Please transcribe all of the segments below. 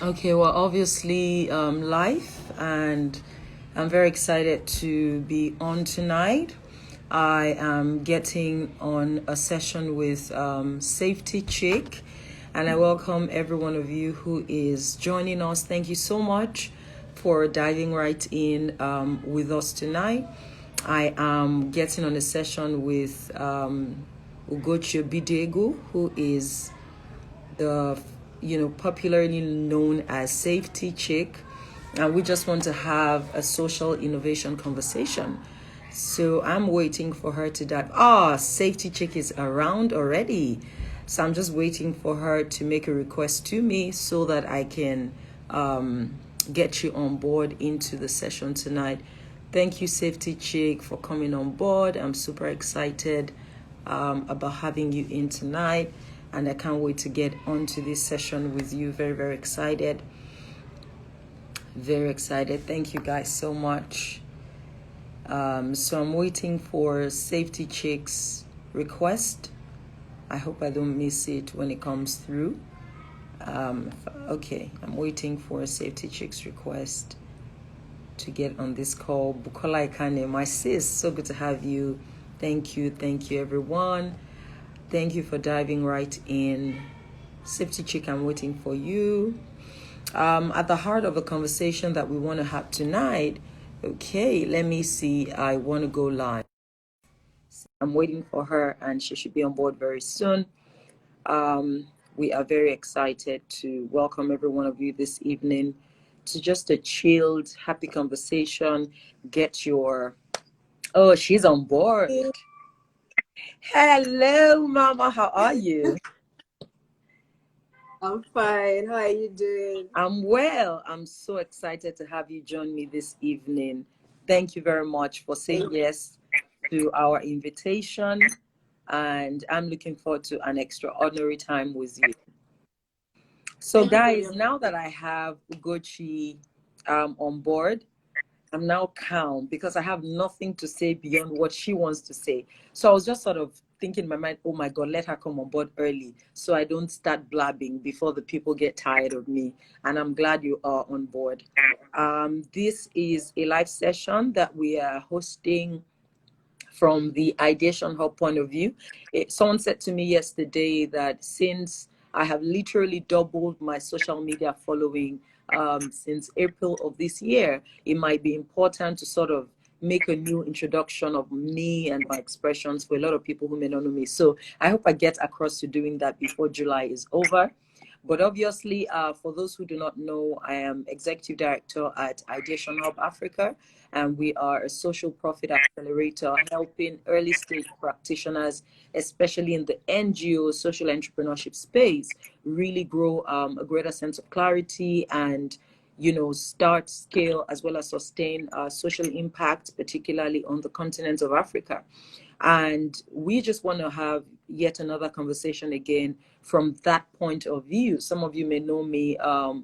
Okay, well, obviously, life, and I'm very excited to be on tonight. I am getting on a session with Safety Chic, and I welcome every one of you who is joining us. Thank you so much for diving right in with us tonight. I am getting on a session with Ugochi Obidiegwu, who is the popularly known as Safety Chic, and we just want to have a social innovation conversation. So I'm waiting for her to dive. Safety Chic is around already. So I'm just waiting for her to make a request to me so that I can get you on board into the session tonight. Thank you, Safety Chic, for coming on board. I'm super excited about having you in tonight, and I can't wait to get onto this session with you. Very, very excited. Very excited. Thank you guys so much. So I'm waiting for Safety Chick's request. I hope I don't miss it when it comes through. Okay, I'm waiting for Safety Chick's request to get on this call. Bukola Ikane, my sis, so good to have you. Thank you, everyone. Thank you for diving right in. Safety Chick, I'm waiting for you. At the heart of the conversation that we want to have tonight, okay, let me see. I want to go live. I'm waiting for her, and she should be on board very soon. We are very excited to welcome every one of you this evening to just a chilled, happy conversation. Get your... Oh, she's on board. Hello, Mama. How are you? I'm fine. How are you doing? I'm well. I'm so excited to have you join me this evening. Thank you very much for saying yes to our invitation. And I'm looking forward to an extraordinary time with you. So, guys, now that I have Ugochi on board, I'm now calm because I have nothing to say beyond what she wants to say. So I was just sort of thinking in my mind, oh my God, let her come on board early so I don't start blabbing before the people get tired of me. And I'm glad you are on board. This is a live session that we are hosting from the Ideation Hub point of view. Someone said to me yesterday that since I have literally doubled my social media following since April of this year, it might be important to sort of make a new introduction of me and my expressions for a lot of people who may not know me. So I hope I get across to doing that before July is over. But obviously, for those who do not know, I am Executive Director at Ideation Hub Africa, and we are a social profit accelerator helping early stage practitioners, especially in the NGO social entrepreneurship space, really grow a greater sense of clarity and start, scale, as well as sustain social impact, particularly on the continent of Africa. And we just want to have yet another conversation again from that point of view. Some of you may know me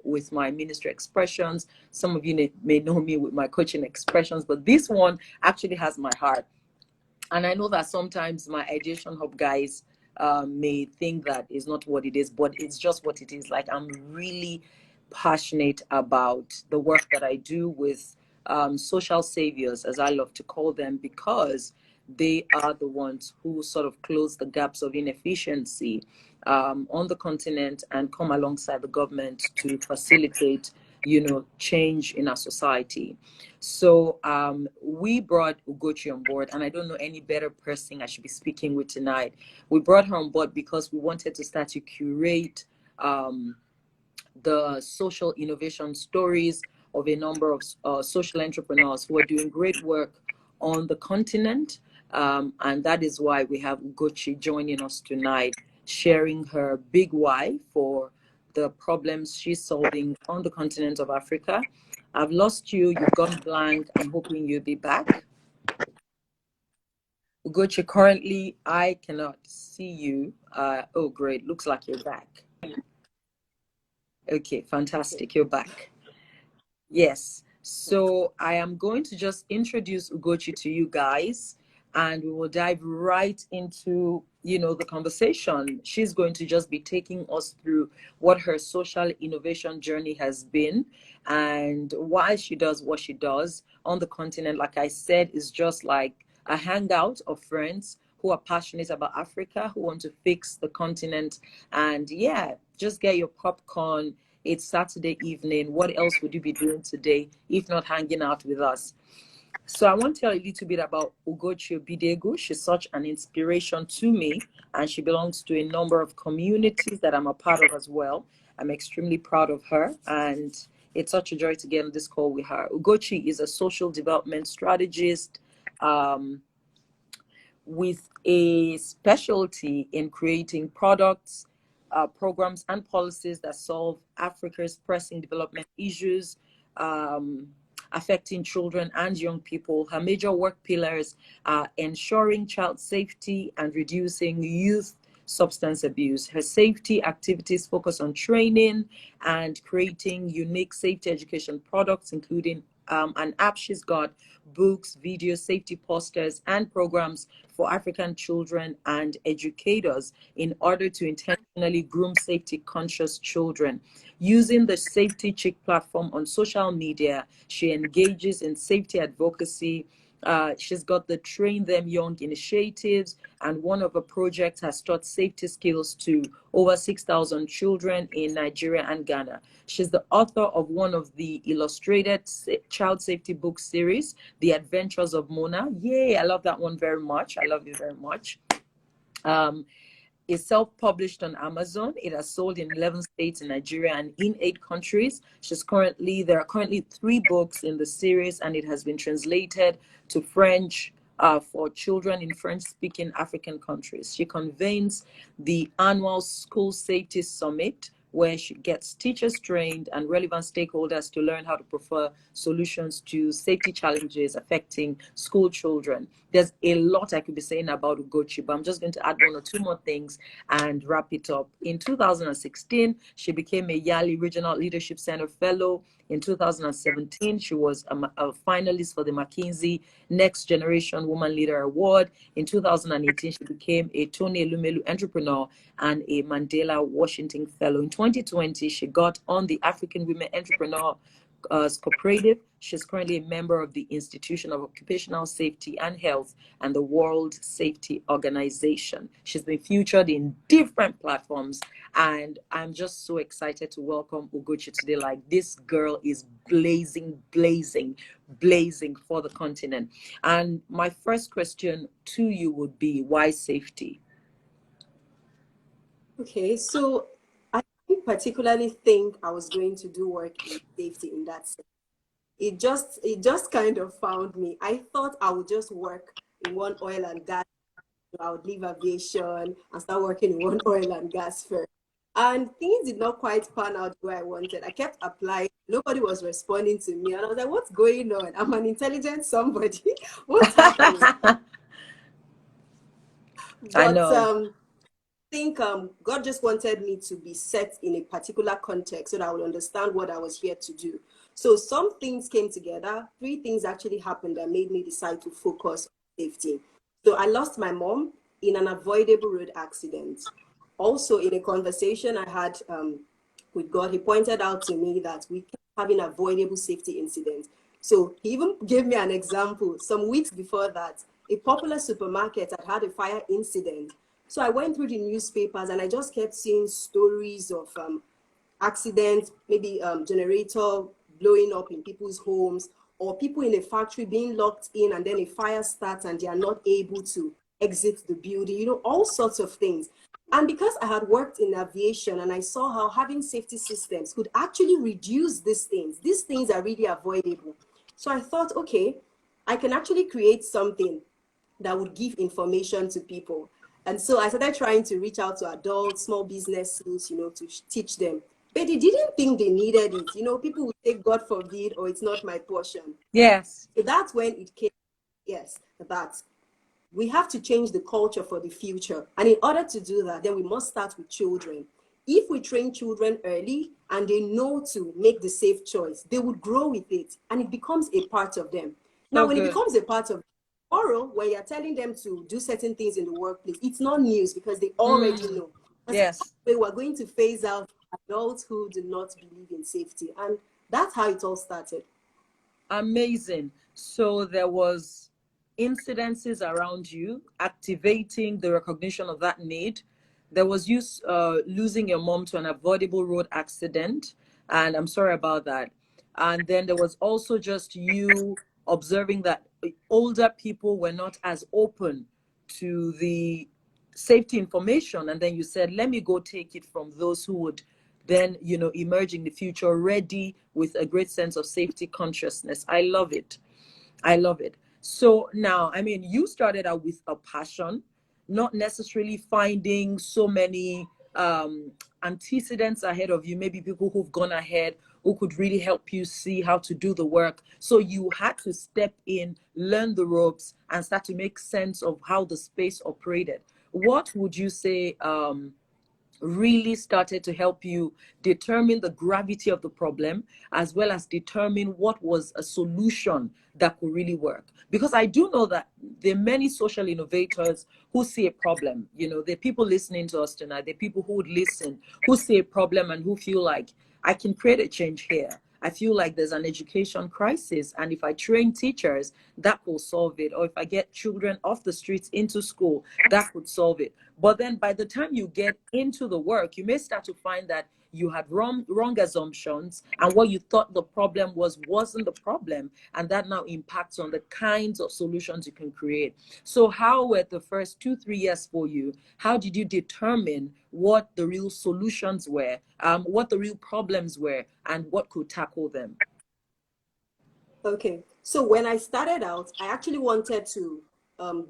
with my ministry expressions. Some of you may know me with my coaching expressions, but this one actually has my heart. And I know that sometimes my Ideation Hub guys may think that is not what it is, but it's just what it is. Like, I'm really passionate about the work that I do with social saviors, as I love to call them, because they are the ones who sort of close the gaps of inefficiency on the continent and come alongside the government to facilitate change in our society. So we brought Ugochi on board, and I don't know any better person I should be speaking with tonight. We brought her on board because we wanted to start to curate the social innovation stories of a number of social entrepreneurs who are doing great work on the continent. And that is why we have Ugochi joining us tonight, sharing her big why for the problems she's solving on the continent of Africa. I've lost you. You've gone blank. I'm hoping you'll be back. Ugochi, currently, I cannot see you. Oh, great. Looks like you're back. Okay, fantastic. You're back. Yes. So I am going to just introduce Ugochi to you guys, and we will dive right into the conversation. She's going to just be taking us through what her social innovation journey has been and why she does what she does on the continent. Like I said, is just like a hangout of friends who are passionate about Africa, who want to fix the continent. And yeah, just get your popcorn. It's Saturday evening. What else would you be doing today if not hanging out with us? So I want to tell you a little bit about Ugochi Obidiegwu. She's such an inspiration to me, and she belongs to a number of communities that I'm a part of as well. I'm extremely proud of her, and it's such a joy to get on this call with her. Ugochi is a social development strategist, with a specialty in creating products, programs, and policies that solve Africa's pressing development issues affecting children and young people. Her major work pillars are ensuring child safety and reducing youth substance abuse. Her safety activities focus on training and creating unique safety education products, including an app she's got, books, videos, safety posters, and programs for African children and educators in order to intentionally groom safety conscious children. Using the Safety Chic platform on social media, she engages in safety advocacy. She's got the Train Them Young initiatives, and one of her projects has taught safety skills to over 6,000 children in Nigeria and Ghana. She's the author of one of the illustrated child safety book series, The Adventures of Mona. Yay, I love that one very much. I love you very much. Is self-published on Amazon. It has sold in 11 states in Nigeria and in 8 countries. There are currently 3 books in the series, and it has been translated to French for children in French-speaking African countries. She convenes the annual School Safety Summit, where she gets teachers trained and relevant stakeholders to learn how to prefer solutions to safety challenges affecting school children. There's a lot I could be saying about Ugochi, but I'm just going to add 1 or 2 more things and wrap it up. In 2016, she became a Yali Regional Leadership Center Fellow. In 2017, she was a finalist for the McKinsey Next Generation Woman Leader Award. In 2018, she became a Tony Elumelu Entrepreneur and a Mandela Washington Fellow. In 2020, she got on the African Women Entrepreneur Cooperative. She's currently a member of the Institution of Occupational Safety and Health and the World Safety Organization. She's been featured in different platforms, and I'm just so excited to welcome Ugochi today. Like, this girl is blazing for the continent. And my first question to you would be, why safety? Okay, so I didn't particularly think I was going to do work in safety in that sense. It just kind of found me. I thought I would just work in one oil and gas. I would leave aviation and start working in one oil and gas firm. And things did not quite pan out the way I wanted. I kept applying. Nobody was responding to me. And I was like, what's going on? I'm an intelligent somebody. What's happening? I But know. think God just wanted me to be set in a particular context so that I would understand what I was here to do. So some things came together. 3 things actually happened that made me decide to focus on safety. So I lost my mom in an avoidable road accident. Also, in a conversation I had with God, he pointed out to me that we kept having avoidable safety incidents. So he even gave me an example. Some weeks before that, a popular supermarket had a fire incident. So I went through the newspapers and I just kept seeing stories of accidents, maybe generator blowing up in people's homes, or people in a factory being locked in and then a fire starts and they are not able to exit the building, all sorts of things. And because I had worked in aviation and I saw how having safety systems could actually reduce these things are really avoidable. So I thought, okay, I can actually create something that would give information to people. And so I started trying to reach out to adults, small businesses, to teach them. But they didn't think they needed it. People would say, God forbid, or it's not my portion. Yes. So that's when it came, yes, that we have to change the culture for the future. And in order to do that, then we must start with children. If we train children early and they know to make the safe choice, they would grow with it and it becomes a part of them. Now, when it becomes a part of tomorrow, when you're telling them to do certain things in the workplace, it's not news because they already know. Yes. We're going to phase out adults who do not believe in safety. And that's how it all started. Amazing. So there was incidences around you activating the recognition of that need. There was you losing your mom to an avoidable road accident, and I'm sorry about that. And then there was also just you observing that older people were not as open to the safety information, and then you said, let me go take it from those who would then, you know, emerge in the future ready with a great sense of safety consciousness. I love it. I love it. So now, I mean, you started out with a passion, not necessarily finding so many antecedents ahead of you, maybe people who've gone ahead who could really help you see how to do the work. So you had to step in, learn the ropes, and start to make sense of how the space operated. What would you say really started to help you determine the gravity of the problem, as well as determine what was a solution that could really work? Because I do know that there are many social innovators who see a problem. You know, there are people listening to us tonight, there are people who would listen, who see a problem and who feel like, I can create a change here. I feel like there's an education crisis, and if I train teachers, that will solve it. Or if I get children off the streets into school, that would solve it. But then by the time you get into the work, you may start to find that you had wrong assumptions, and what you thought the problem wasn't the problem, and that now impacts on the kinds of solutions you can create. So how were the first 2-3 years for you? How did you determine what the real solutions were, what the real problems were, and what could tackle them? Okay, so when I started out, I actually wanted to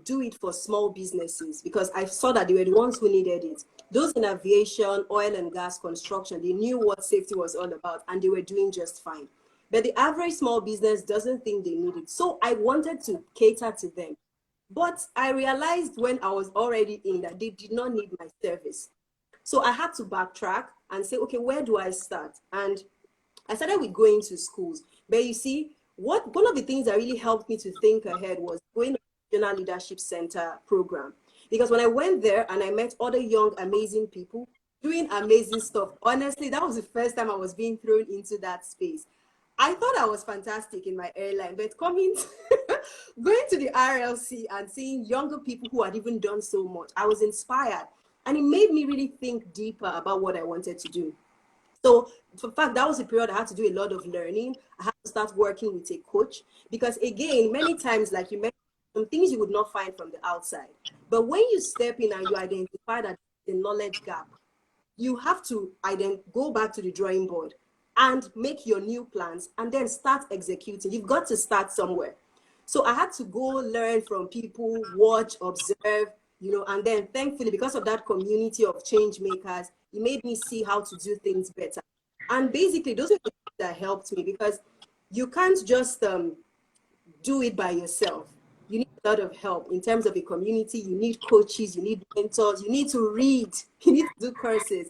do it for small businesses because I saw that they were the ones who needed it. Those in aviation, oil and gas, construction, they knew what safety was all about and they were doing just fine. But the average small business doesn't think they need it. So I wanted to cater to them. But I realized when I was already in that they did not need my service. So I had to backtrack and say, okay, where do I start? And I started with going to schools. But you see, one of the things that really helped me to think ahead was going to the Regional Leadership Center program. Because when I went there and I met other young, amazing people doing amazing stuff, honestly, that was the first time I was being thrown into that space. I thought I was fantastic in my airline, but going to the RLC and seeing younger people who had even done so much, I was inspired. And it made me really think deeper about what I wanted to do. So, in fact, that was a period I had to do a lot of learning. I had to start working with a coach because, again, many times, like you mentioned, some things you would not find from the outside. But when you step in and you identify that the knowledge gap, you have to go back to the drawing board and make your new plans and then start executing. You've got to start somewhere. So I had to go learn from people, watch, observe, and then thankfully, because of that community of change makers, it made me see how to do things better. And basically, those are the things that helped me because you can't just do it by yourself. You need a lot of help in terms of a community. You need coaches, you need mentors, you need to read, you need to do courses.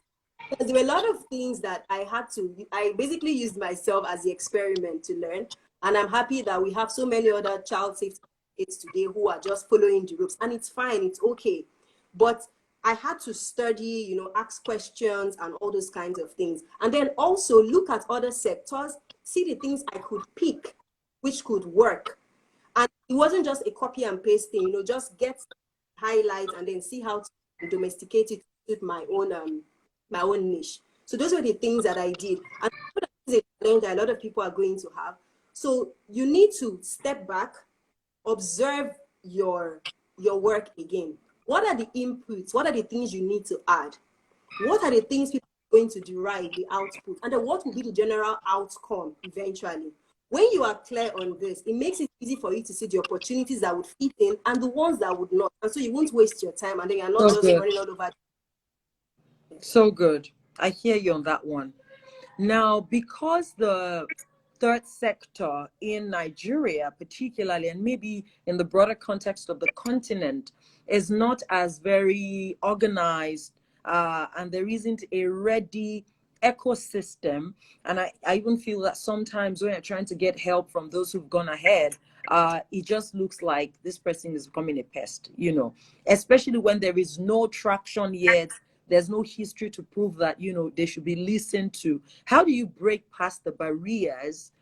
Because there were a lot of things that I basically used myself as the experiment to learn. And I'm happy that we have so many other child safety kids today who are just following the ropes. And it's fine, it's okay. But I had to study, ask questions and all those kinds of things. And then also look at other sectors, see the things I could pick, which could work. And it wasn't just a copy and paste thing, just get highlights and then see how to domesticate it with my own niche. So those were the things that I did. And this is a challenge that a lot of people are going to have. So you need to step back, observe your work again. What are the inputs? What are the things you need to add? What are the things people are going to derive the output? And then what will be the general outcome eventually? When you are clear on this, it makes it easy for you to see the opportunities that would fit in and the ones that would not. And so you won't waste your time and then you're not just running all over. So good. I hear you on that one. Now, because the third sector in Nigeria, particularly, and maybe in the broader context of the continent, is not as very organized, and there isn't a ready ecosystem. And I even feel that sometimes when you're trying to get help from those who've gone ahead, it just looks like this person is becoming a pest, you know, especially when there is no traction yet. There's no history to prove that, you know, they should be listened to. How do you break past the barriers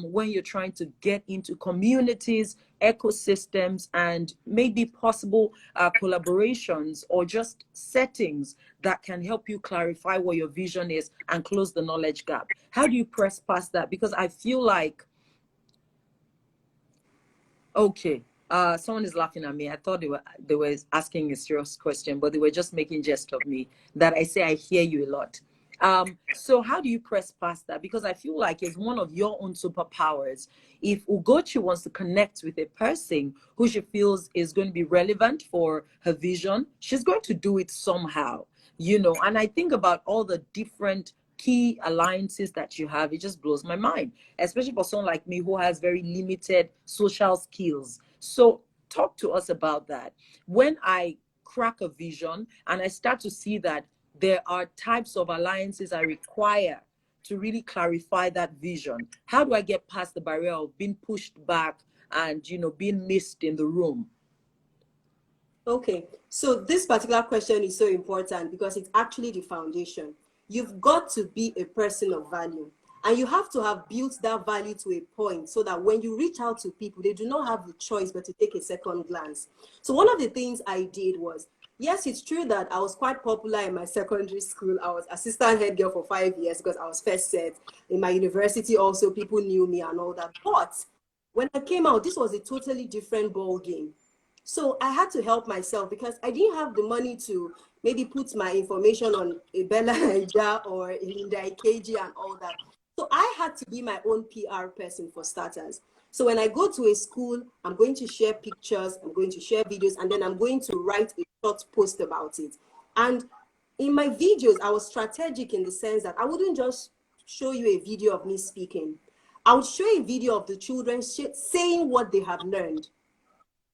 when you're trying to get into communities, ecosystems, and maybe possible collaborations or just settings that can help you clarify what your vision is and close the knowledge gap? How do you press past that? Because I feel like, okay, someone is laughing at me. I thought they were asking a serious question, but they were just making jest of me that I say I hear you a lot. So how do you press past that? Because I feel like it's one of your own superpowers. If Ugochi wants to connect with a person who she feels is going to be relevant for her vision, she's going to do it somehow, you know. And I think about all the different key alliances that you have. It just blows my mind, especially for someone like me who has very limited social skills. So talk to us about that. When I crack a vision and I start to see that there are types of alliances I require to really clarify that vision, how do I get past the barrier of being pushed back and, you know, being missed in the room? Okay, so this particular question is so important because it's actually the foundation. You've got to be a person of value, and you have to have built that value to a point so that when you reach out to people, they do not have the choice but to take a second glance. So one of the things I did was, yes, it's true that I was quite popular in my secondary school. I was assistant head girl for 5 years because I was first set. In my university also, people knew me and all that. But when I came out, this was a totally different ball game. So I had to help myself because I didn't have the money to maybe put my information on a Bella Naija or a Linda Ikeji and all that. So I had to be my own PR person for starters. So when I go to a school, I'm going to share pictures, I'm going to share videos, and then I'm going to write a short post about it. And in my videos, I was strategic in the sense that I wouldn't just show you a video of me speaking. I would show a video of the children saying what they have learned,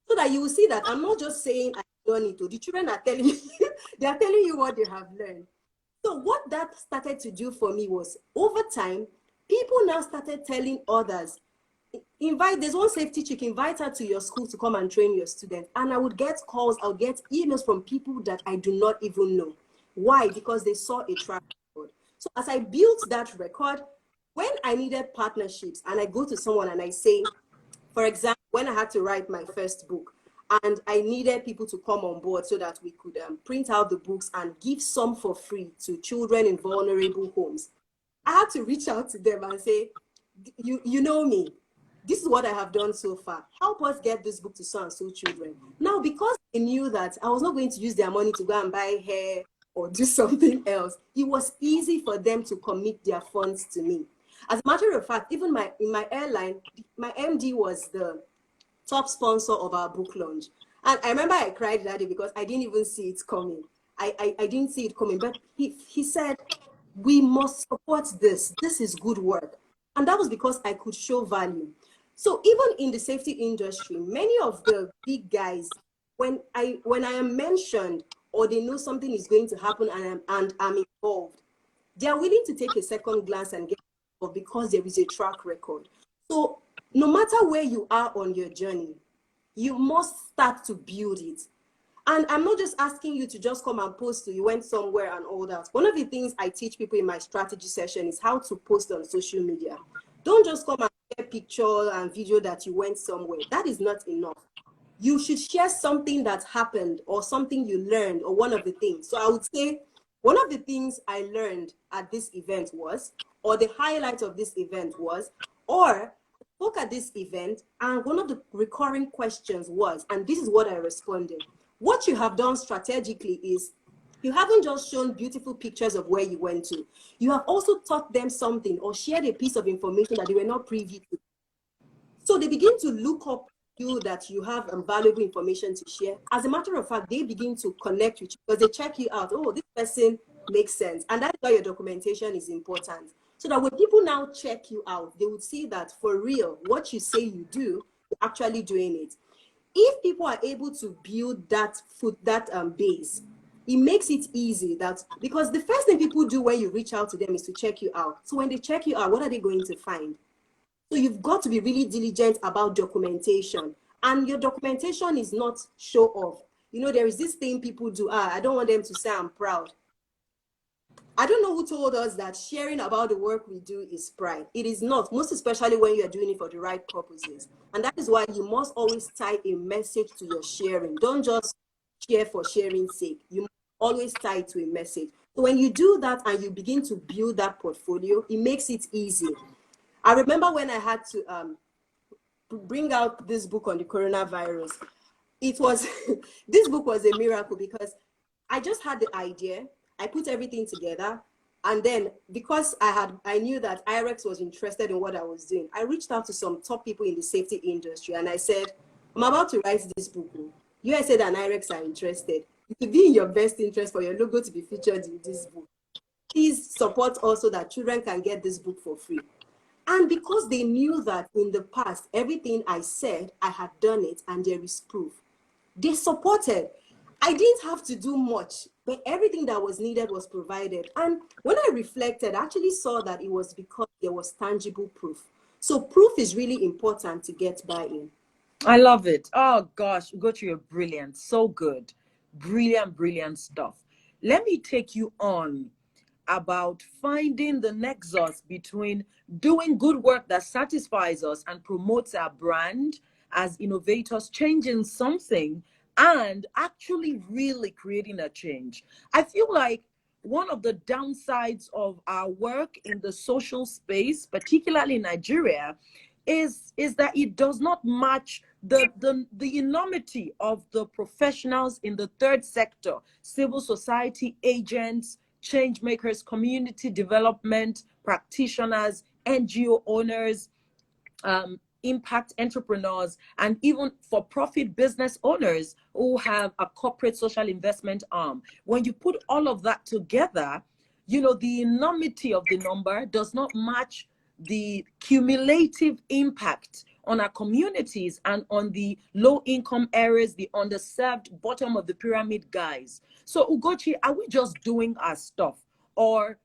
so that you will see that I'm not just saying I don't need to. The children are telling you, they are telling you what they have learned. So what that started to do for me was, over time, people now started telling others, there's one Safety Chic, invite her to your school to come and train your students. And I would get calls, I'll get emails from people that I do not even know. Why? Because they saw a track record. So as I built that record, when I needed partnerships and I go to someone and I say, for example, when I had to write my first book and I needed people to come on board so that we could print out the books and give some for free to children in vulnerable homes, I had to reach out to them and say, you know me, this is what I have done so far. Help us get this book to so and so children. Now, because they knew that I was not going to use their money to go and buy hair or do something else, it was easy for them to commit their funds to me. As a matter of fact, even in my airline, my MD was the top sponsor of our book launch. And I remember I cried that day because I didn't even see it coming. I didn't see it coming, but he said, we must support this. This is good work. And that was because I could show value. So even in the safety industry, many of the big guys, when I am mentioned or they know something is going to happen and I'm involved, they are willing to take a second glance and get involved because there is a track record. So no matter where you are on your journey, you must start to build it. And I'm not just asking you to just come and post you went somewhere and all that. One of the things I teach people in my strategy session is how to post on social media. Don't just come and share picture and video that you went somewhere. That is not enough. You should share something that happened or something you learned or one of the things. So I would say one of the things I learned at this event was, or the highlight of this event was, or look at this event and one of the recurring questions was, and this is what I responded, what you have done strategically is you haven't just shown beautiful pictures of where you went to. You have also taught them something or shared a piece of information that they were not privy to. So they begin to look up you that you have valuable information to share. As a matter of fact, they begin to connect with you because they check you out. Oh, this person makes sense. And that's why your documentation is important. So that when people now check you out, they would see that for real, what you say you do, you're actually doing it. If people are able to build that base, it makes it easy that, because the first thing people do when you reach out to them is to check you out. So when they check you out, what are they going to find? So you've got to be really diligent about documentation. And your documentation is not show off. You know, there is this thing people do. I don't want them to say I'm proud. I don't know who told us that sharing about the work we do is pride. It is not, most especially when you are doing it for the right purposes. And that is why you must always tie a message to your sharing. Don't just share for sharing's sake. You must always tie it to a message. So when you do that and you begin to build that portfolio, it makes it easy. I remember when I had to bring out this book on the coronavirus. It was, this book was a miracle because I just had the idea. I put everything together, and then because I knew that IREX was interested in what I was doing, I reached out to some top people in the safety industry, and I said, I'm about to write this book. You guys said that IREX are interested. It would be in your best interest for your logo to be featured in this book. Please support also that children can get this book for free. And because they knew that in the past, everything I said, I had done it, and there is proof, they supported. I didn't have to do much, but everything that was needed was provided. And when I reflected, I actually saw that it was because there was tangible proof. So proof is really important to get buy-in. I love it. Oh gosh, Ugochi, you're brilliant. So good. Brilliant, brilliant stuff. Let me take you on about finding the nexus between doing good work that satisfies us and promotes our brand as innovators, changing something, and actually really creating a change. I feel like one of the downsides of our work in the social space, particularly in Nigeria, is that it does not match the enormity of the professionals in the third sector, civil society agents, change makers, community development practitioners, NGO owners, impact entrepreneurs, and even for-profit business owners who have a corporate social investment arm. When you put all of that together, you know, the enormity of the number does not match the cumulative impact on our communities and on the low-income areas, the underserved bottom of the pyramid guys. So Ugochi, are we just doing our stuff, or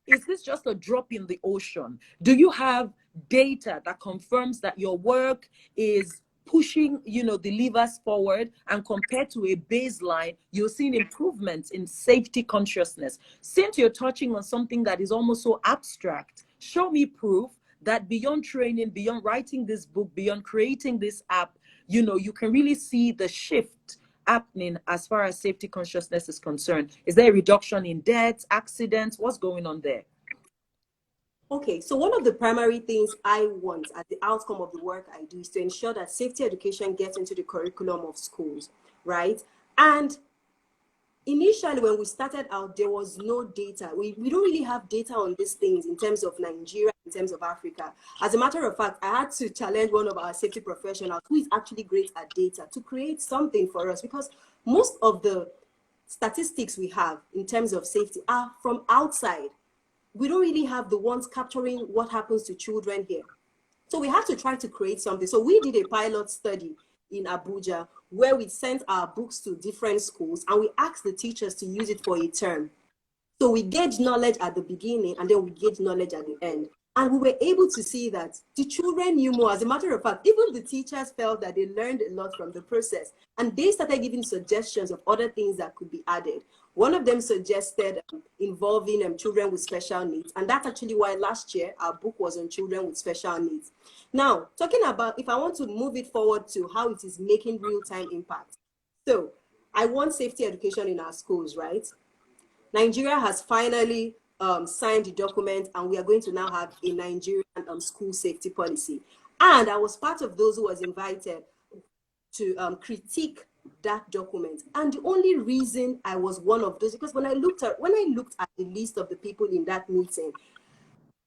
is this just a drop in the ocean? Do you have data that confirms that your work is pushing, you know, the levers forward, and compared to a baseline, you're seeing improvements in safety consciousness? Since you're touching on something that is almost so abstract, show me proof that beyond training, beyond writing this book, beyond creating this app, you know, you can really see the shift happening as far as safety consciousness is concerned. Is there a reduction in deaths, accidents? What's going on there? Okay, so one of the primary things I want as the outcome of the work I do is to ensure that safety education gets into the curriculum of schools, right? And initially, when we started out, there was no data. We don't really have data on these things in terms of Nigeria, in terms of Africa. As a matter of fact, I had to challenge one of our safety professionals who is actually great at data to create something for us, because most of the statistics we have in terms of safety are from outside. We don't really have the ones capturing what happens to children here. So we had to try to create something. So we did a pilot study in Abuja where we sent our books to different schools and we asked the teachers to use it for a term. So we gauge knowledge at the beginning and then we gauge knowledge at the end. And we were able to see that the children knew more. As a matter of fact, even the teachers felt that they learned a lot from the process. And they started giving suggestions of other things that could be added. One of them suggested involving children with special needs. And that's actually why last year our book was on children with special needs. Now, talking about, if I want to move it forward to how it is making real-time impact. So I want safety education in our schools, right? Nigeria has finally signed the document, and we are going to now have a Nigerian school safety policy. And I was part of those who was invited to critique that document. And the only reason I was one of those, because when I looked at the list of the people in that meeting,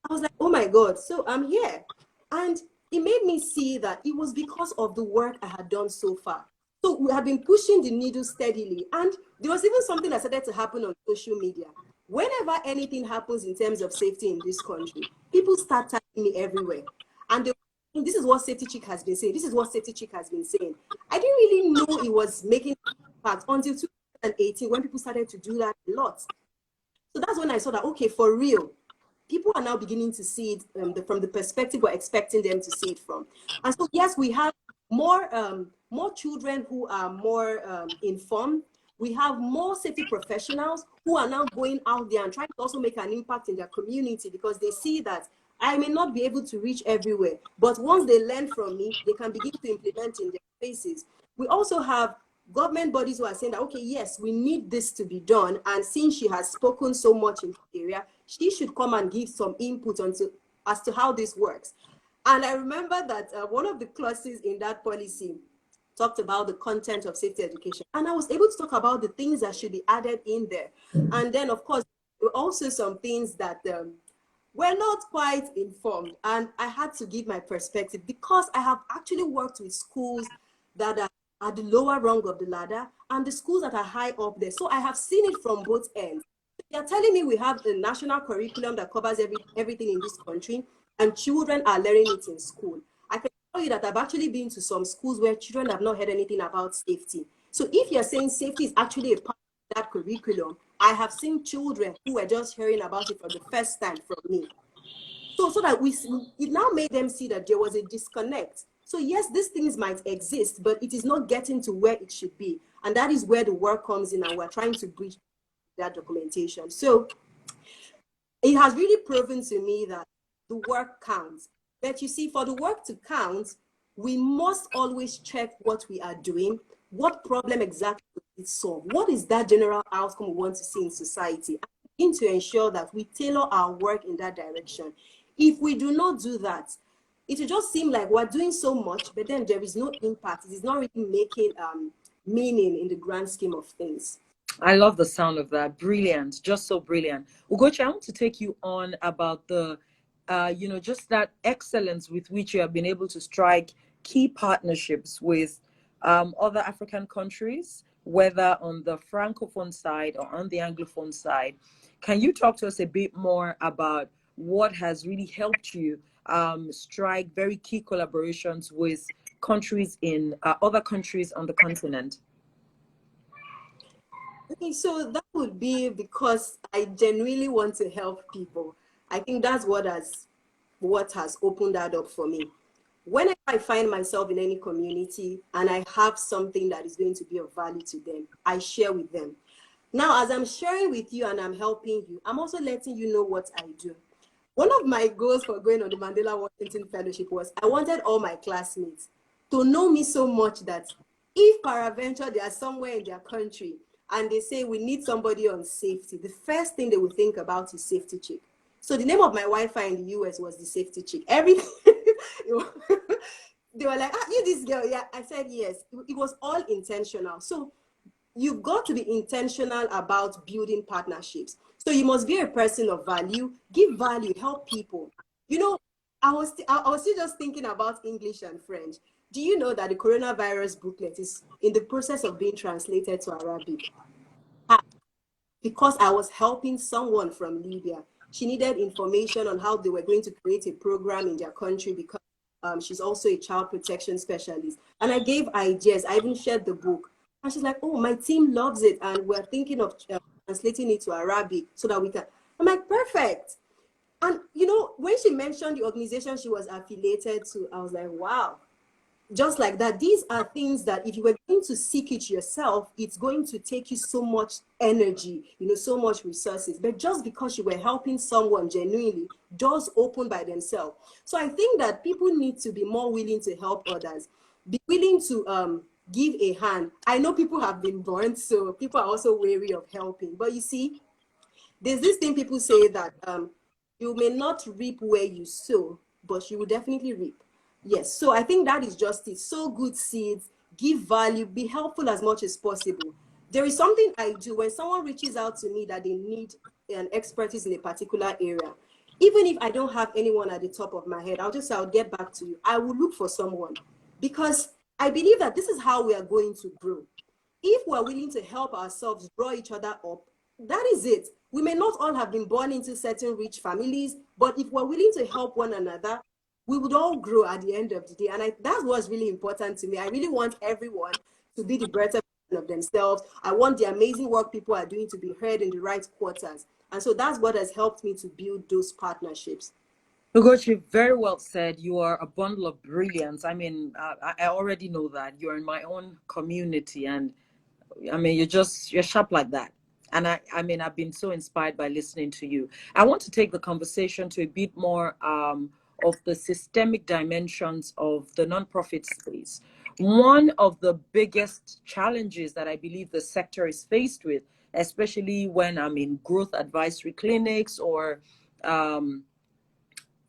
I was like, oh my God, so I'm here. And it made me see that it was because of the work I had done so far. So we have been pushing the needle steadily. And there was even something that started to happen on social media. Whenever anything happens in terms of safety in this country, people start tagging me everywhere. And this is what Safety Chic has been saying. This is what Safety Chic has been saying. I didn't really know it was making impact until 2018 when people started to do that a lot. So that's when I saw that, okay, for real, people are now beginning to see it from the perspective we're expecting them to see it from. And so, yes, we have more children who are more informed. We have more safety professionals who are now going out there and trying to also make an impact in their community, because they see that I may not be able to reach everywhere, but once they learn from me, they can begin to implement in their spaces. We also have government bodies who are saying that, okay, yes, we need this to be done. And since she has spoken so much in the area, she should come and give some input as to how this works. And I remember that one of the clauses in that policy talked about the content of safety education. And I was able to talk about the things that should be added in there. And then, of course, there were also some things that were not quite informed. And I had to give my perspective, because I have actually worked with schools that are at the lower rung of the ladder and the schools that are high up there. So I have seen it from both ends. They're telling me we have a national curriculum that covers everything in this country, and children are learning it in school. I can tell you that I've actually been to some schools where children have not heard anything about safety. So if you're saying safety is actually a part of that curriculum, I have seen children who were just hearing about it for the first time from me. So that it now made them see that there was a disconnect. So yes, these things might exist, but it is not getting to where it should be. And that is where the work comes in, and we're trying to bridge that documentation. So it has really proven to me that the work counts. But you see, for the work to count, we must always check what we are doing, what problem exactly it solve, what is that general outcome we want to see in society, and to ensure that we tailor our work in that direction. If we do not do that, it will just seem like we're doing so much, but then there is no impact. It is not really making meaning in the grand scheme of things. I love the sound of that. Brilliant. Just so brilliant. Ugochi, I want to take you on about the, just that excellence with which you have been able to strike key partnerships with other African countries, whether on the Francophone side or on the Anglophone side. Can you talk to us a bit more about what has really helped you strike very key collaborations with countries in other countries on the continent? Okay, so that would be because I genuinely want to help people. I think that's what has opened that up for me. Whenever I find myself in any community and I have something that is going to be of value to them, I share with them. Now, as I'm sharing with you and I'm helping you, I'm also letting you know what I do. One of my goals for going on the Mandela Washington Fellowship was I wanted all my classmates to know me so much that if peradventure they are somewhere in their country and they say we need somebody on safety, the first thing they will think about is Safety Chic. So the name of my Wi-Fi in the US was the Safety Chic. Everything, they were like, you this girl? Yeah, I said yes. It was all intentional. So you've got to be intentional about building partnerships. So you must be a person of value, give value, help people. You know, I was still just thinking about English and French. Do you know that the coronavirus booklet is in the process of being translated to Arabic? Because I was helping someone from Libya. She needed information on how they were going to create a program in their country, because she's also a child protection specialist. And I gave ideas. I even shared the book. And she's like, oh, my team loves it. And we're thinking of translating it to Arabic so that we can. I'm like, perfect. And, you know, when she mentioned the organization she was affiliated to, I was like, wow. Just like that, these are things that if you were going to seek it yourself, it's going to take you so much energy, you know, so much resources. But just because you were helping someone genuinely, doors open by themselves. So I think that people need to be more willing to help others, be willing to give a hand. I know people have been burnt, so people are also wary of helping. But you see, there's this thing people say that you may not reap where you sow, but you will definitely reap. Yes, so I think that is just it. Sow good seeds, give value, be helpful as much as possible. There is something I do when someone reaches out to me that they need an expertise in a particular area. Even if I don't have anyone at the top of my head, I'll get back to you. I will look for someone, because I believe that this is how we are going to grow. If we're willing to help ourselves draw each other up, that is it. We may not all have been born into certain rich families, but if we're willing to help one another, we would all grow at the end of the day. And that's what's really important to me. I really want everyone to be the better version of themselves. I want the amazing work people are doing to be heard in the right quarters. And so that's what has helped me to build those partnerships. Ugochi, very well said. You are a bundle of brilliance. I mean, I already know that. You're in my own community, and I mean, you're sharp like that. And I mean, I've been so inspired by listening to you. I want to take the conversation to a bit more of the systemic dimensions of the nonprofit space. One of the biggest challenges that I believe the sector is faced with, especially when I'm in growth advisory clinics or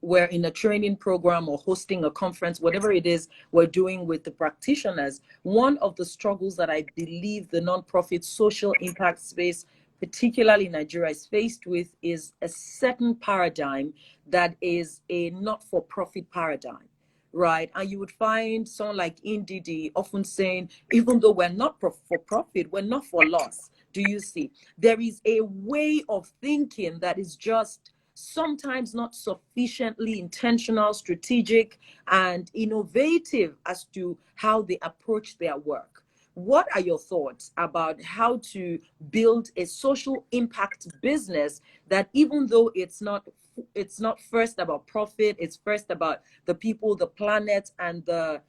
we're in a training program or hosting a conference, whatever it is we're doing with the practitioners, one of the struggles that I believe the nonprofit social impact space, particularly in Nigeria, is faced with is a certain paradigm that is a not-for-profit paradigm, right? And you would find someone like Ndidi often saying, even though we're not for profit, we're not for loss. Do you see? There is a way of thinking that is just sometimes not sufficiently intentional, strategic, and innovative as to how they approach their work. What are your thoughts about how to build a social impact business that, even though it's not first about profit, it's first about the people, the planet, and the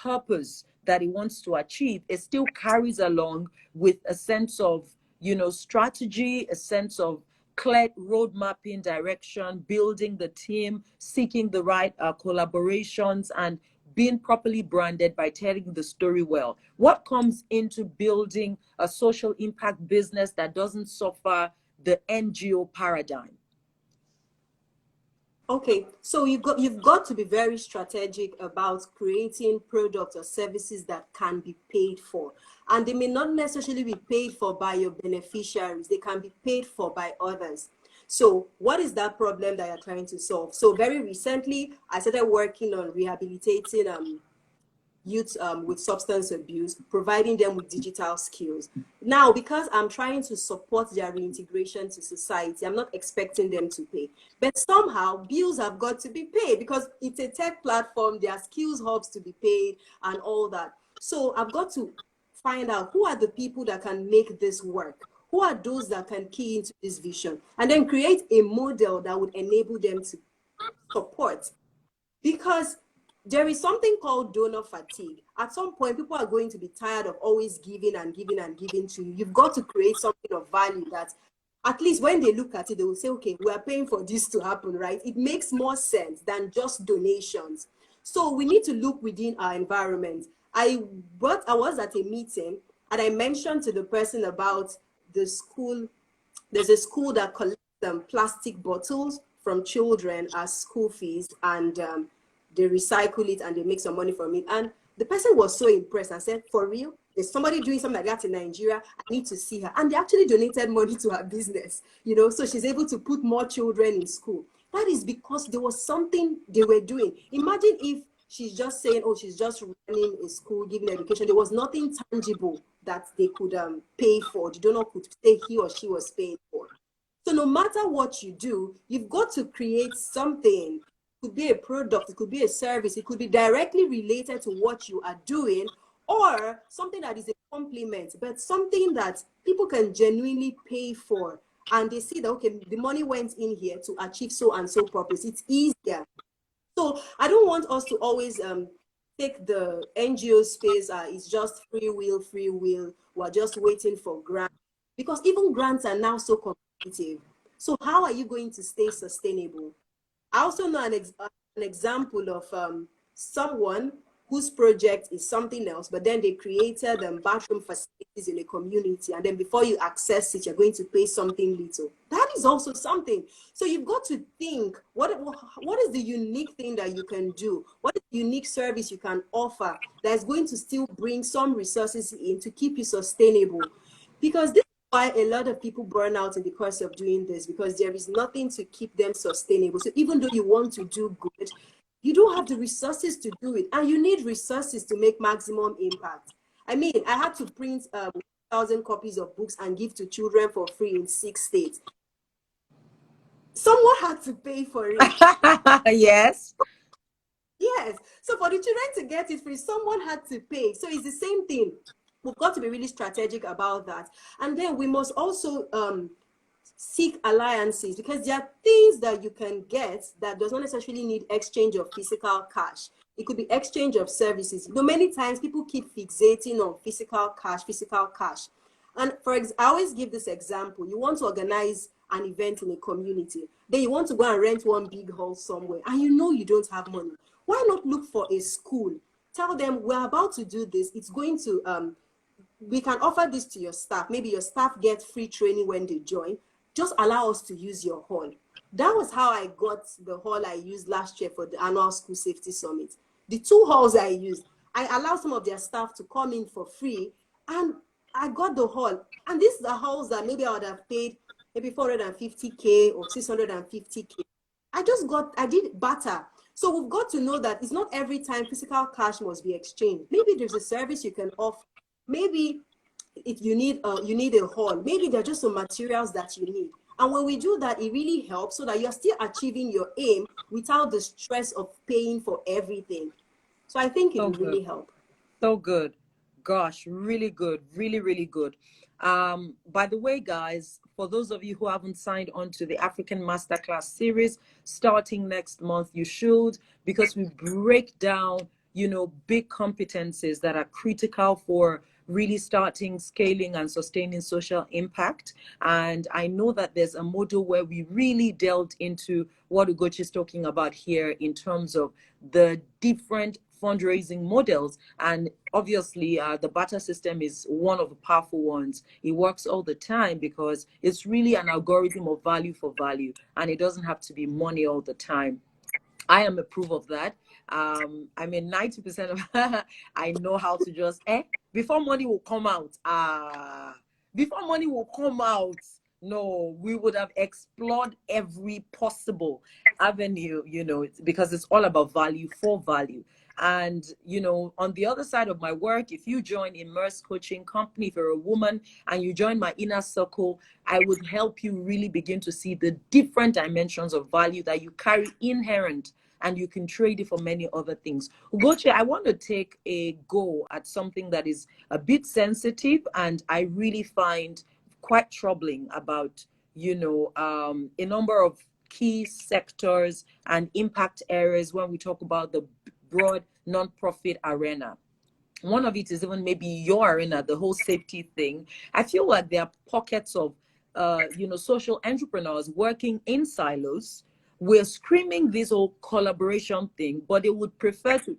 purpose that it wants to achieve, it still carries along with a sense of strategy, a sense of clear road mapping, direction, building the team, seeking the right collaborations, and being properly branded by telling the story well. What comes into building a social impact business that doesn't suffer the NGO paradigm? Okay, so you've got to be very strategic about creating products or services that can be paid for. And they may not necessarily be paid for by your beneficiaries. They can be paid for by others. So what is that problem that you're trying to solve? So very recently, I started working on rehabilitating youth with substance abuse, providing them with digital skills. Now, because I'm trying to support their reintegration to society, I'm not expecting them to pay. But somehow, bills have got to be paid because it's a tech platform, there are skills hubs to be paid and all that. So I've got to find out who are the people that can make this work. Who are those that can key into this vision? And then create a model that would enable them to support. Because there is something called donor fatigue. At some point, people are going to be tired of always giving and giving and giving to you. You've got to create something of value that at least when they look at it, they will say, okay, we are paying for this to happen, right? It makes more sense than just donations. So we need to look within our environment. I was at a meeting and I mentioned to the person about the school. There's a school that collects plastic bottles from children as school fees, and they recycle it and they make some money from it. And the person was so impressed and said, for real? There's somebody doing something like that in Nigeria. I need to see her. And they actually donated money to her business, so she's able to put more children in school. That is because there was something they were doing. Imagine if she's just saying, oh, she's just running a school, giving education. There was nothing tangible that they could pay for. The donor could say he or she was paying for. So no matter what you do, you've got to create something. It could be a product, it could be a service, it could be directly related to what you are doing, or something that is a complement, but something that people can genuinely pay for. And they see that, okay, the money went in here to achieve so and so purpose. It's easier. So I don't want us to always take the NGO space, it's just free will, we're just waiting for grants. Because even grants are now so competitive. So how are you going to stay sustainable? I also know an example of someone whose project is something else, but then they created bathroom facilities in a community, and then before you access it, you're going to pay something little. That is also something. So you've got to think, what is the unique thing that you can do? What is the unique service you can offer that's going to still bring some resources in to keep you sustainable? Because this is why a lot of people burn out in the course of doing this, because there is nothing to keep them sustainable. So even though you want to do good, you don't have the resources to do it, and you need resources to make maximum impact. I mean, I had to print 1,000 copies of books and give to children for free in 6 states. Someone had to pay for it. Yes. Yes. So for the children to get it free, someone had to pay. So it's the same thing. We've got to be really strategic about that. And then we must also seek alliances, because there are things that you can get that does not necessarily need exchange of physical cash. It could be exchange of services. You know, many times people keep fixating on physical cash, physical cash. And I always give this example. You want to organize an event in a community, then you want to go and rent one big hall somewhere, and you know you don't have money. Why not look for a school? Tell them, we're about to do this. It's going to, we can offer this to your staff. Maybe your staff get free training when they join. Just allow us to use your hall. That was how I got the hall I used last year for the annual school safety summit. The 2 halls I used, I allowed some of their staff to come in for free, and I got the hall. And these are halls that maybe I would have paid maybe 450K or 650K. I did barter. So we've got to know that it's not every time physical cash must be exchanged. Maybe there's a service you can offer. Maybe if you need a hall, maybe there are just some materials that you need. And when we do that, it really helps so that you're still achieving your aim without the stress of paying for everything. So I think it will really help. So good. Gosh, really good. Really, really good. By the way, guys, for those of you who haven't signed on to the African Masterclass series, starting next month, you should, because we break down, you know, big competencies that are critical for really starting, scaling, and sustaining social impact. And I know that there's a module where we really delved into what Ugochi is talking about here in terms of the different fundraising models. And obviously, the barter system is one of the powerful ones. It works all the time because it's really an algorithm of value for value, and it doesn't have to be money all the time. I am a proof of that. I mean, 90% of I know how to just before money will come out. Before money will come out. No, we would have explored every possible avenue, you know, because it's all about value for value. And, you know, on the other side of my work, if you join Immerse Coaching Company, if you're a woman and you join my inner circle, I would help you really begin to see the different dimensions of value that you carry inherent, and you can trade it for many other things. Ugochi, I want to take a go at something that is a bit sensitive and I really find quite troubling about, you know, a number of key sectors and impact areas when we talk about the broad nonprofit arena. One of it is even maybe your arena, the whole safety thing. I feel like there are pockets of, you know, social entrepreneurs working in silos. We're screaming this whole collaboration thing, but they would prefer to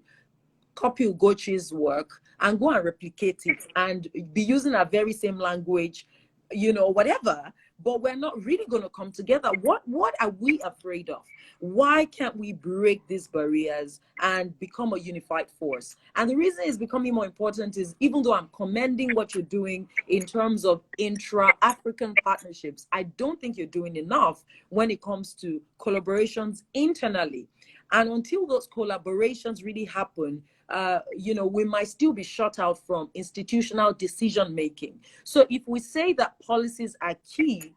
copy Ugochi's work and go and replicate it and be using our very same language, you know, whatever, but we're not really going to come together. What are we afraid of? Why can't we break these barriers and become a unified force? And the reason it's becoming more important is, even though I'm commending what you're doing in terms of intra-African partnerships, I don't think you're doing enough when it comes to collaborations internally. And until those collaborations really happen, you know, we might still be shut out from institutional decision making. So if we say that policies are key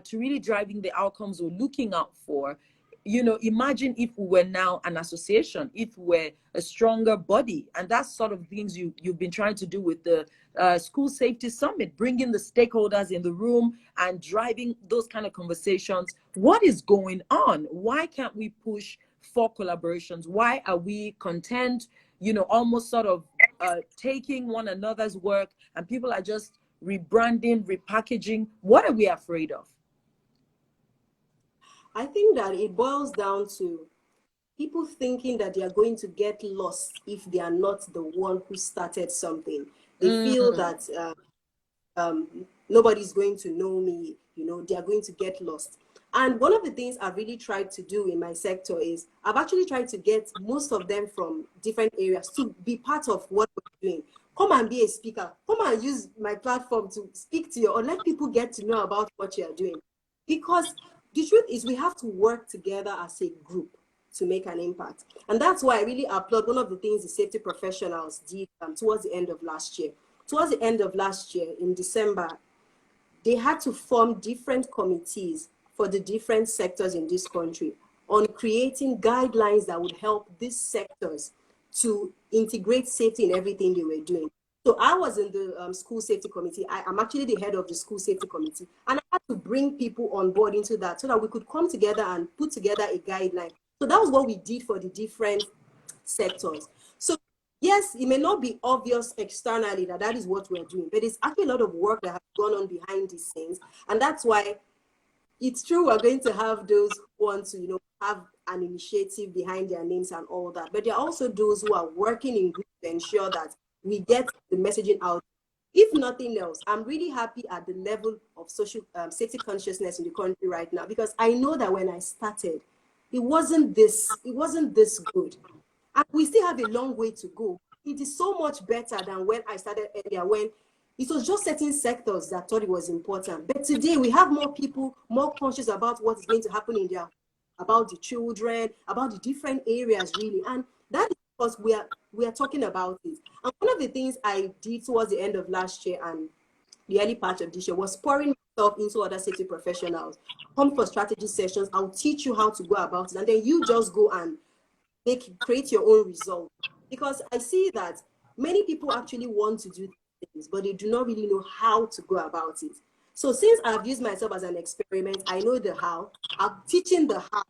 to really driving the outcomes we're looking out for, you know, imagine if we were now an association, if we were a stronger body. And that's sort of things you've been trying to do with the School Safety Summit, bringing the stakeholders in the room and driving those kind of conversations. What is going on? Why can't we push for collaborations? Why are we content, you know, almost sort of taking one another's work, and people are just rebranding, repackaging? What are we afraid of? I think that it boils down to people thinking that they are going to get lost if they are not the one who started something. They feel that nobody's going to know me, you know, they are going to get lost. And one of the things I've really tried to do in my sector is I've actually tried to get most of them from different areas to be part of what we're doing. Come and be a speaker. Come and use my platform to speak to you, or let people get to know about what you're doing. Because the truth is, we have to work together as a group to make an impact. And that's why I really applaud one of the things the safety professionals did towards the end of last year. Towards the end of last year, in December, they had to form different committees for the different sectors in this country on creating guidelines that would help these sectors to integrate safety in everything they were doing. So I was in the school safety committee. I'm actually the head of the school safety committee. And I had to bring people on board into that so that we could come together and put together a guideline. So that was what we did for the different sectors. So yes, it may not be obvious externally that that is what we're doing, but it's actually a lot of work that has gone on behind these scenes. And that's why it's true we're going to have those who want to, have an initiative behind their names and all that. But there are also those who are working in groups to ensure that we get the messaging out. If nothing else, I'm really happy at the level of social safety consciousness in the country right now, because I know that when I started, it wasn't this good. And we still have a long way to go. It is so much better than when I started earlier, when it was just certain sectors that thought it was important. But today we have more people, more conscious about what is going to happen in their, about the children, about the different areas really. And that is because we are talking about it. And one of the things I did towards the end of last year and the early part of this year was pouring myself into other safety professionals. Come for strategy sessions. I'll teach you how to go about it. And then you just go and create your own result. Because I see that many people actually want to do things, but they do not really know how to go about it. So since I've used myself as an experiment, I know the how. I'm teaching the how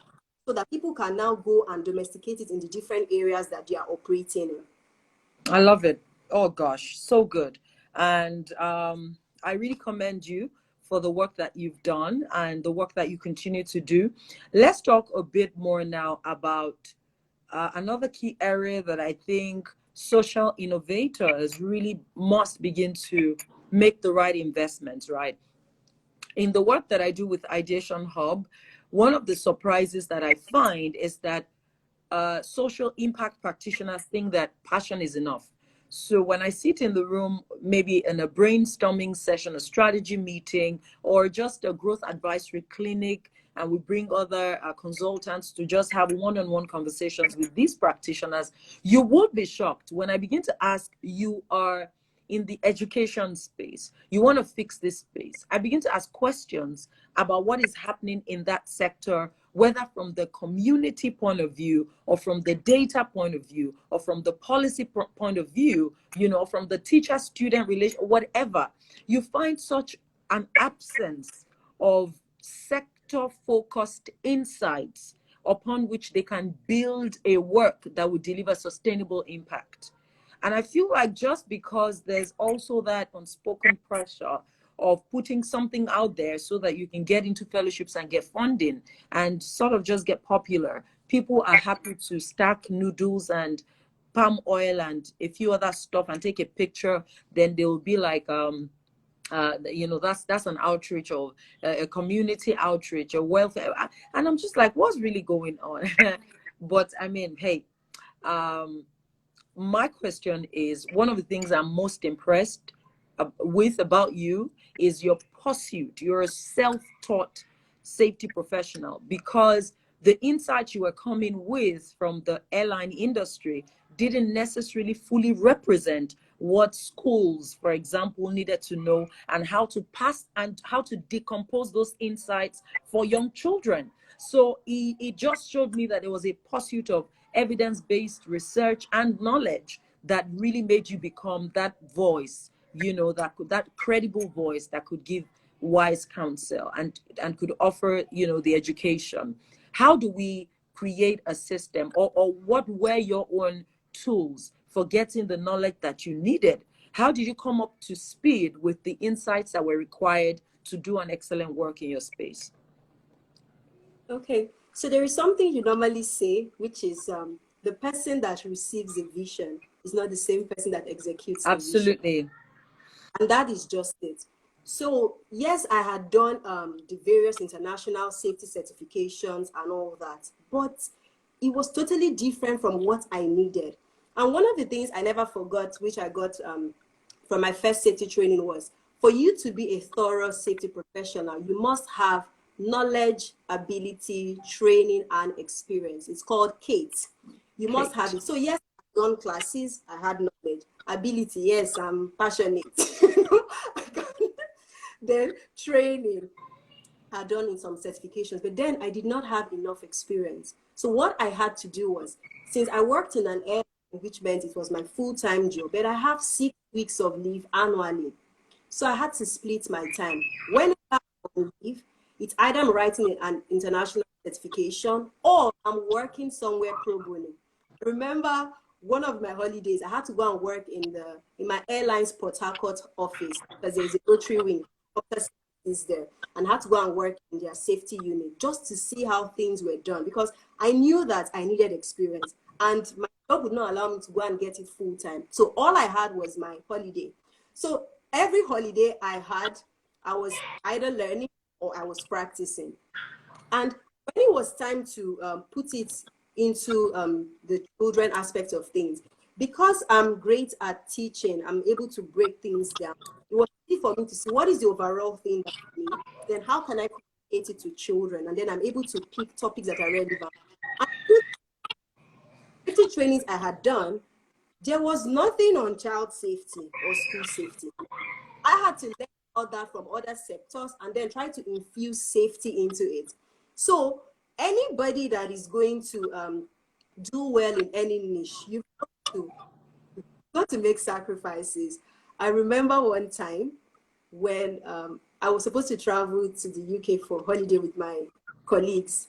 so that people can now go and domesticate it in the different areas that they are operating in. I love it. Oh gosh, so good. And I really commend you for the work that you've done and the work that you continue to do. Let's talk a bit more now about another key area that I think social innovators really must begin to make the right investments, right? In the work that I do with Ideation Hub, one of the surprises that I find is that social impact practitioners think that passion is enough. So when I sit in the room, maybe in a brainstorming session, a strategy meeting, or just a growth advisory clinic, and we bring other consultants to just have one-on-one conversations with these practitioners, you would be shocked when I begin to ask, you are in the education space, you want to fix this space. I begin to ask questions about what is happening in that sector, whether from the community point of view or from the data point of view or from the policy point of view, from the teacher-student relation, whatever. You find such an absence of sector-focused insights upon which they can build a work that would deliver sustainable impact. And I feel like just because there's also that unspoken pressure of putting something out there so that you can get into fellowships and get funding and sort of just get popular, people are happy to stack noodles and palm oil and a few other stuff and take a picture. Then they'll be like, that's an outreach or a community outreach or welfare. And I'm just like, what's really going on? But I mean, hey, my question is, one of the things I'm most impressed with about you is your pursuit. You're a self-taught safety professional, because the insights you were coming with from the airline industry didn't necessarily fully represent what schools, for example, needed to know, and how to pass and how to decompose those insights for young children. So it just showed me that there was a pursuit of evidence-based research and knowledge that really made you become that voice, that credible voice that could give wise counsel and could offer, the education. How do we create a system, or what were your own tools for getting the knowledge that you needed? How did you come up to speed with the insights that were required to do an excellent work in your space? Okay, so there is something you normally say, which is the person that receives a vision is not the same person that executes the vision. Absolutely. And that is just it. So yes, I had done the various international safety certifications and all that, but it was totally different from what I needed. And one of the things I never forgot, which I got from my first safety training, was for you to be a thorough safety professional, you must have knowledge, ability, training, and experience. It's called KATE. You must have it. So yes, I've done classes, I had knowledge. Ability, yes, I'm passionate. Then training, I done in some certifications, but then I did not have enough experience. So what I had to do was, since I worked in an airline, which meant it was my full-time job, but I have 6 weeks of leave annually. So I had to split my time. When I'm on leave, it's either I'm writing an international certification or I'm working somewhere pro bono. Remember one of my holidays, I had to go and work in my airline's Port Harcourt office because there's a rotary wing is there, and I had to go and work in their safety unit just to see how things were done because I knew that I needed experience and my job would not allow me to go and get it full time. So all I had was my holiday. So every holiday I had, I was either learning or I was practicing. And when it was time to put it into the children aspect of things, because I'm great at teaching, I'm able to break things down. It was easy for me to see what is the overall thing that I need, then how can I communicate it to children, and then I'm able to pick topics that are relevant. And 50 trainings I had done, there was nothing on child safety or school safety. I had to learn about that from other sectors and then try to infuse safety into it. So anybody that is going to do well in any niche, you've got to make sacrifices. I remember one time when I was supposed to travel to the UK for holiday with my colleagues,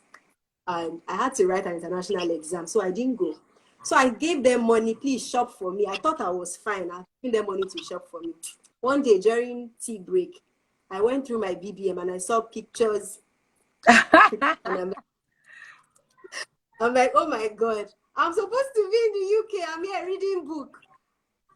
and I had to write an international exam, so I didn't go. So I gave them money, please shop for me. I thought I was fine. I gave them money to shop for me. One day during tea break, I went through my BBM and I saw pictures. And I'm like, oh my God, I'm supposed to be in the UK. I'm here reading book.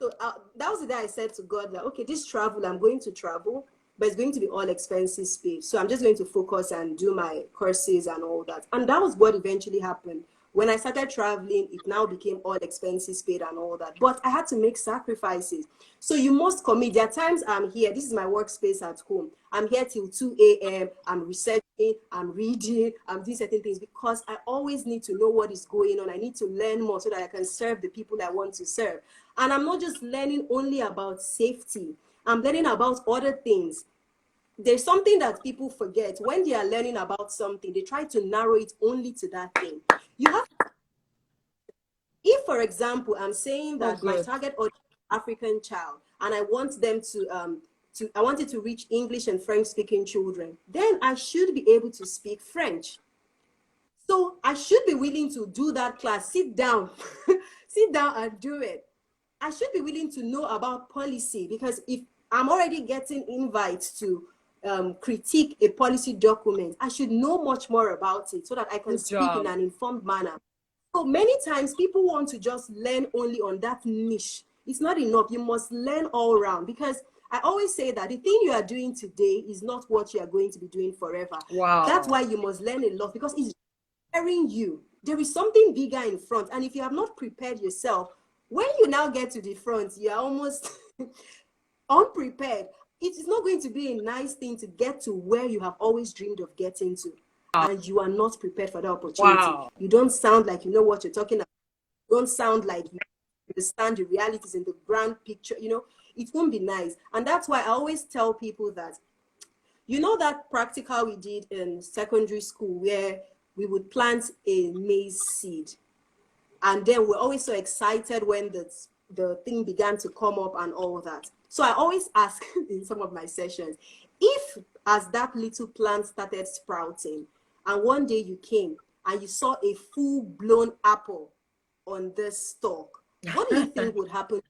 So that was the day I said to God that, okay, this travel, I'm going to travel, but it's going to be all expenses paid. So I'm just going to focus and do my courses and all that. And that was what eventually happened. When I started traveling, it now became all expenses paid and all that. But I had to make sacrifices. So you must commit. There are times I'm here. This is my workspace at home. I'm here till 2 a.m. I'm researching, I'm reading, I'm doing certain things because I always need to know what is going on. I need to learn more so that I can serve the people I want to serve. And I'm not just learning only about safety. I'm learning about other things. There's something that people forget. When they are learning about something, they try to narrow it only to that thing. You have, if for example, I'm saying that my target audience is African child, and I want them I wanted to reach English and French speaking children, then I should be able to speak French. So I should be willing to do that class, sit down, sit down and do it. I should be willing to know about policy because if I'm already getting invites to critique a policy document, I should know much more about it so that I can speak in an informed manner. So many times people want to just learn only on that niche. It's not enough. You must learn all around because I always say that the thing you are doing today is not what you are going to be doing forever. Wow. That's why you must learn a lot because it's preparing you. There is something bigger in front. And if you have not prepared yourself, when you now get to the front, you are almost unprepared. It is not going to be a nice thing to get to where you have always dreamed of getting to. And you are not prepared for that opportunity. Wow. You don't sound like you know what you're talking about. You don't sound like you understand the realities in the grand picture. You know, it won't be nice. And that's why I always tell people that, you know, that practical we did in secondary school where we would plant a maize seed. And then we're always so excited when the thing began to come up and all that. So I always ask in some of my sessions, if as that little plant started sprouting, and one day you came and you saw a full-blown apple on this stalk, what do you think would happen?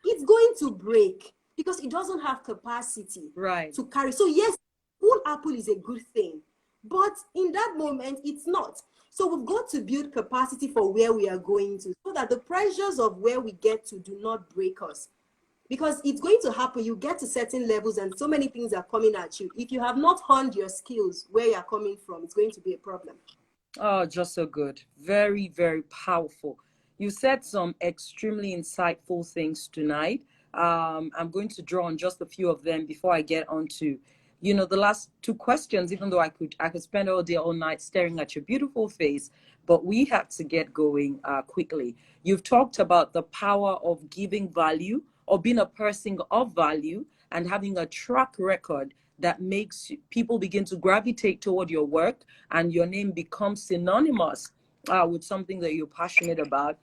It's going to break because it doesn't have capacity to carry. So yes, full apple is a good thing, but in that moment, it's not. So we've got to build capacity for where we are going to so that the pressures of where we get to do not break us. Because it's going to happen, you get to certain levels and so many things are coming at you. If you have not honed your skills where you're coming from, it's going to be a problem. Oh, just so good. Very, very powerful. You said some extremely insightful things tonight. I'm going to draw on just a few of them before I get on to, you know, the last two questions, even though I could spend all day, all night staring at your beautiful face, but we have to get going quickly. You've talked about the power of giving value or being a person of value and having a track record that makes people begin to gravitate toward your work and your name becomes synonymous with something that you're passionate about.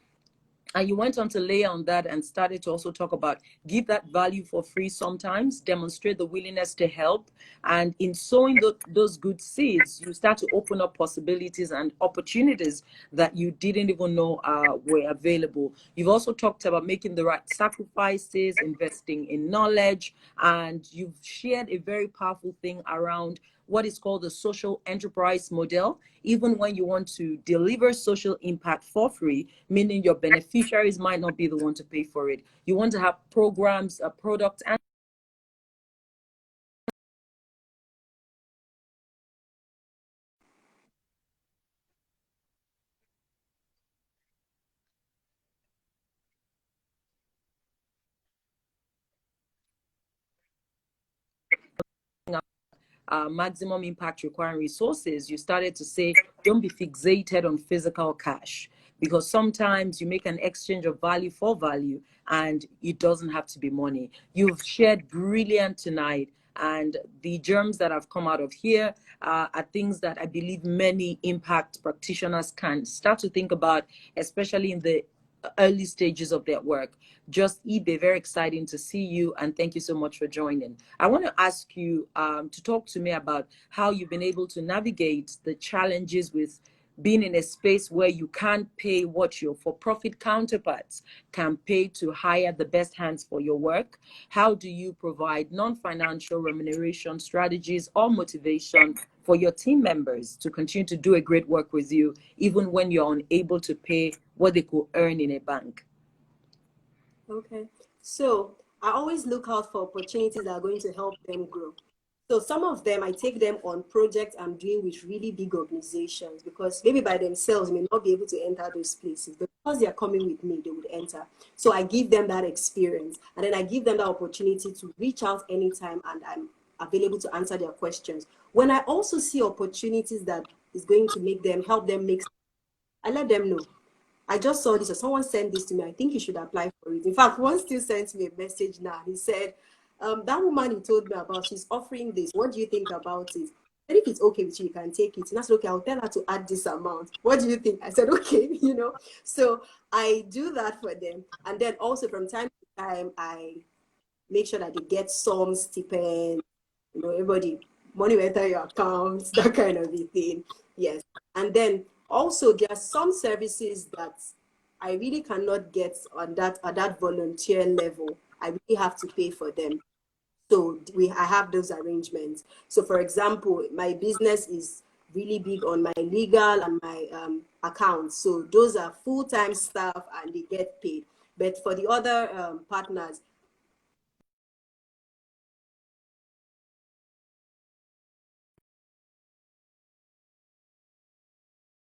And you went on to lay on that and started to also talk about give that value for free sometimes, demonstrate the willingness to help. And in sowing those good seeds, you start to open up possibilities and opportunities that you didn't even know were available. You've also talked about making the right sacrifices, investing in knowledge, and you've shared a very powerful thing around what is called the social enterprise model. Even when you want to deliver social impact for free, meaning your beneficiaries might not be the one to pay for it. You want to have programs, products, and maximum impact requiring resources, you started to say, don't be fixated on physical cash, because sometimes you make an exchange of value for value and it doesn't have to be money. You've shared brilliant tonight, and the germs that have come out of here are things that I believe many impact practitioners can start to think about, especially in the early stages of their work. Just Ibe, very exciting to see you, and thank you so much for joining. I want to ask you to talk to me about how you've been able to navigate the challenges with being in a space where you can't pay what your for-profit counterparts can pay to hire the best hands for your work. How do you provide non-financial remuneration strategies or motivation for your team members to continue to do a great work with you, even when you're unable to pay what they could earn in a bank? Okay. So I always look out for opportunities that are going to help them grow. So some of them, I take them on projects I'm doing with really big organizations, because maybe by themselves may not be able to enter those places, but because they are coming with me, they would enter. So I give them that experience, and then I give them that opportunity to reach out anytime, and I'm available to answer their questions. When I also see opportunities that is going to make them, help them make, I let them know. I just saw this, or someone sent this to me. I think you should apply for it. In fact, one still sent me a message now. He said, that woman you told me about, she's offering this. What do you think about it? And if it's okay with you, you can take it. And I said, okay, I'll tell her to add this amount. What do you think? I said, okay, you know. So I do that for them. And then also from time to time, I make sure that they get some stipend, you know, everybody, money will enter your account, that kind of a thing. Yes. And then also there are some services that I really cannot get on that at that volunteer level. I really have to pay for them. So I have those arrangements. So for example, my business is really big on my legal and my accounts. So those are full-time staff and they get paid. But for the other partners,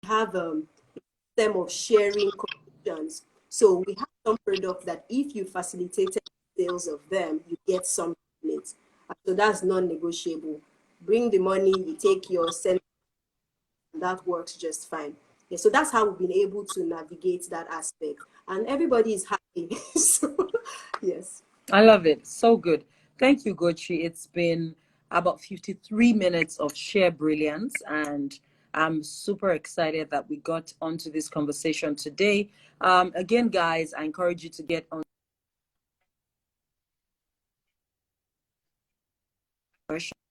have system of sharing commissions. So we have some products that if you facilitated sales of them, you get some in it. So that's non-negotiable. Bring the money, you take your cent, and that works just fine. Yeah, so that's how we've been able to navigate that aspect. And everybody is happy. So, yes. I love it. So good. Thank you, Gochi. It's been about 53 minutes of sheer brilliance, and I'm super excited that we got onto this conversation today. Again, guys, I encourage you to get on.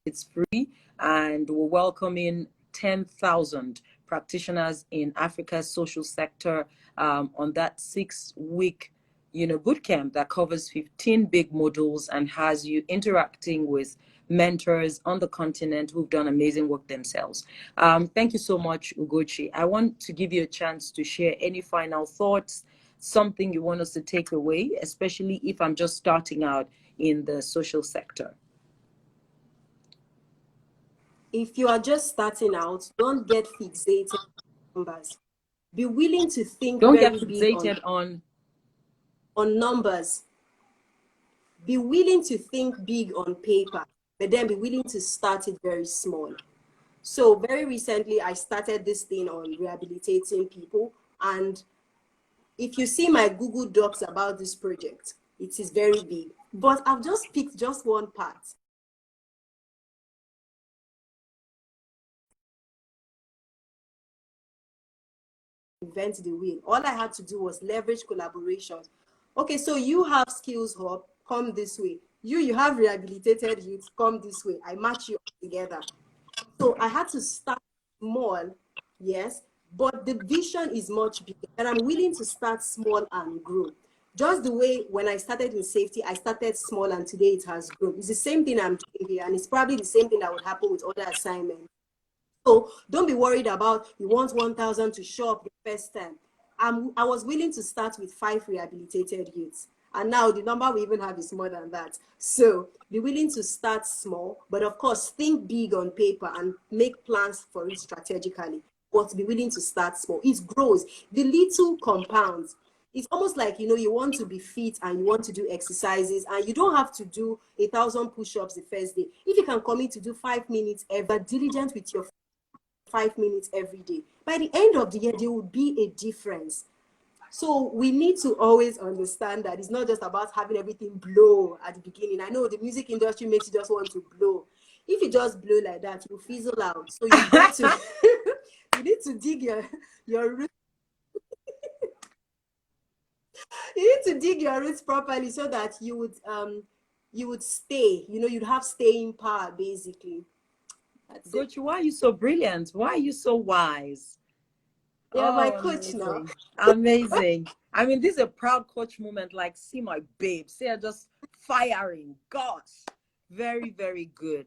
It's free, and we're welcoming 10,000 practitioners in Africa's social sector on that 6-week, boot camp that covers 15 big modules and has you interacting with mentors on the continent who've done amazing work themselves. Thank you so much, Ugochi. I want to give you a chance to share any final thoughts, something you want us to take away, especially if I'm just starting out in the social sector. If you are just starting out, don't get fixated on numbers. Be willing to think Don't get very big fixated on numbers. Be willing to think big on paper, but then be willing to start it very small. So very recently, I started this thing on rehabilitating people. And if you see my Google Docs about this project, it is very big. But I've just picked just one part. reinvent the wheel. All I had to do was leverage collaborations. Okay, so you have skills hub, come this way. You have rehabilitated youth, come this way. I match you together. So I had to start small, yes, but the vision is much bigger, and I'm willing to start small and grow. Just the way when I started in safety, I started small and today it has grown. It's the same thing I'm doing here, and it's probably the same thing that would happen with other assignments. So don't be worried about you want 1,000 to show up the first time. I was willing to start with 5 rehabilitated youths. And now the number we even have is more than that. So be willing to start small, but of course, think big on paper and make plans for it strategically. But be willing to start small. It grows. The little compounds. It's almost like, you know, you want to be fit and you want to do exercises and you don't have to do 1,000 push-ups the first day. If you can commit to do 5 minutes ever, diligent with your 5 minutes every day, by the end of the year, there will be a difference. So we need to always understand that it's not just about having everything blow at the beginning. I know the music industry makes you just want to blow. If you just blow like that, you fizzle out. So you've got to, you need to dig your roots. You need to dig your roots properly so that you would stay. You know, you'd have staying power basically. Ugochi, why are you so brilliant? Why are you so wise? Yeah, my Oh, coach now. amazing. I mean, this is a proud coach moment. Like, see my babe. See her just firing. Gosh, very, very good.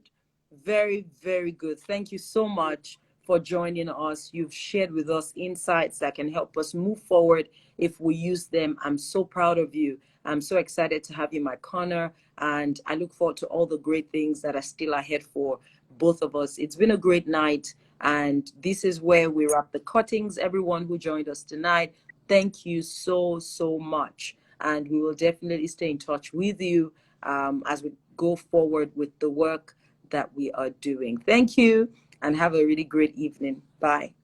Very, very good. Thank you so much for joining us. You've shared with us insights that can help us move forward if we use them. I'm so proud of you. I'm so excited to have you in my corner, and I look forward to all the great things that are still ahead for both of us. It's been a great night, and this is where we wrap the cuttings. Everyone who joined us tonight, thank you so, so much. And we will definitely stay in touch with you as we go forward with the work that we are doing. Thank you, and have a really great evening. Bye.